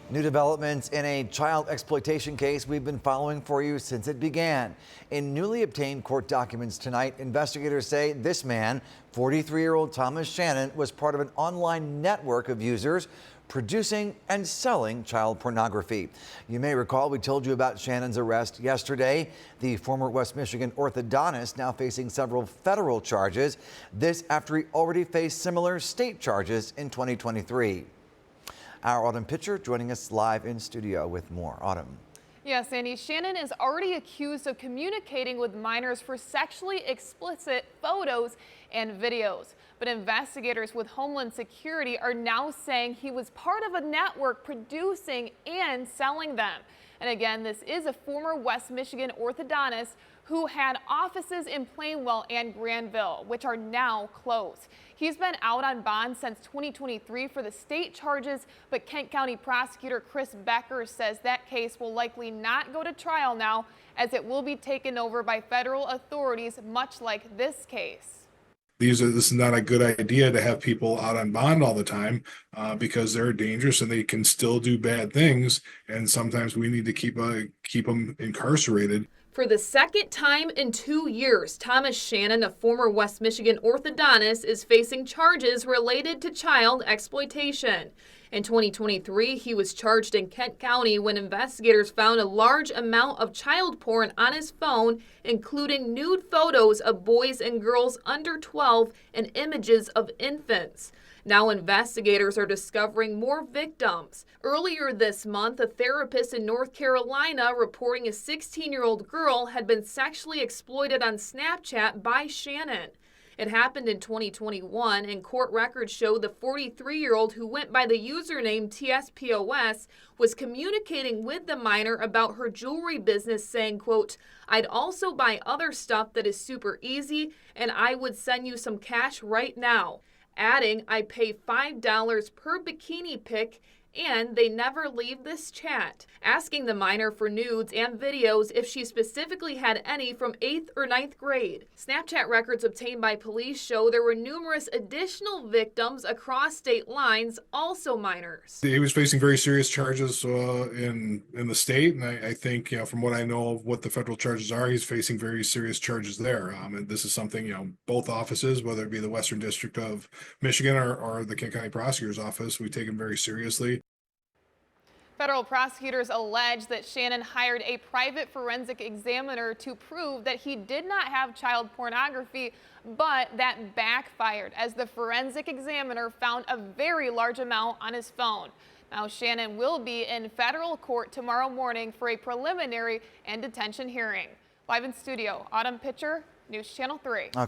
New developments in a child exploitation case we've been following for you since it began. In newly obtained court documents tonight, investigators say this man, 43-year-old Thomas Shannon, was part of an online network of users producing and selling child pornography. You may recall we told you about Shannon's arrest yesterday. The former West Michigan orthodontist now facing several federal charges. This after he already faced similar state charges in 2023. Our Autumn Pitcher joining us live in studio with more. Autumn. Yes, Sandy, Shannon is already accused of communicating with minors for sexually explicit photos and videos. But investigators with Homeland Security are now saying he was part of a network producing and selling them. And again, this is a former West Michigan orthodontist who had offices in Plainwell and Grandville, which are now closed. He's been out on bond since 2023 for the state charges, but Kent County prosecutor Chris Becker says that case will likely not go to trial now, as it will be taken over by federal authorities, much like this case. This is not a good idea to have people out on bond all the time because they're dangerous and they can still do bad things. And sometimes we need to keep them incarcerated. For the second time in 2 years, Thomas Shannon, a former West Michigan orthodontist, is facing charges related to child exploitation. In 2023, he was charged in Kent County when investigators found a large amount of child porn on his phone, including nude photos of boys and girls under 12 and images of infants. Now investigators are discovering more victims. Earlier this month, a therapist in North Carolina reporting a 16-year-old girl had been sexually exploited on Snapchat by Shannon. It happened in 2021, and court records show the 43-year-old who went by the username TSPOS was communicating with the minor about her jewelry business, saying, quote, "I'd also buy other stuff that is super easy, and I would send you some cash right now." Adding, "I pay $5 per bikini pic, and they never leave this chat," asking the minor for nudes and videos if she specifically had any from 8th or 9th grade. Snapchat records obtained by police show there were numerous additional victims across state lines, also minors. He was facing very serious charges in the state, and I think, from what I know of what the federal charges are, he's facing very serious charges there. And this is something, both offices, whether it be the Western District of Michigan or the Kent County Prosecutor's Office, we take him very seriously. Federal prosecutors allege that Shannon hired a private forensic examiner to prove that he did not have child pornography, but that backfired as the forensic examiner found a very large amount on his phone. Now, Shannon will be in federal court tomorrow morning for a preliminary and detention hearing. Live in studio, Autumn Pitcher, News Channel 3.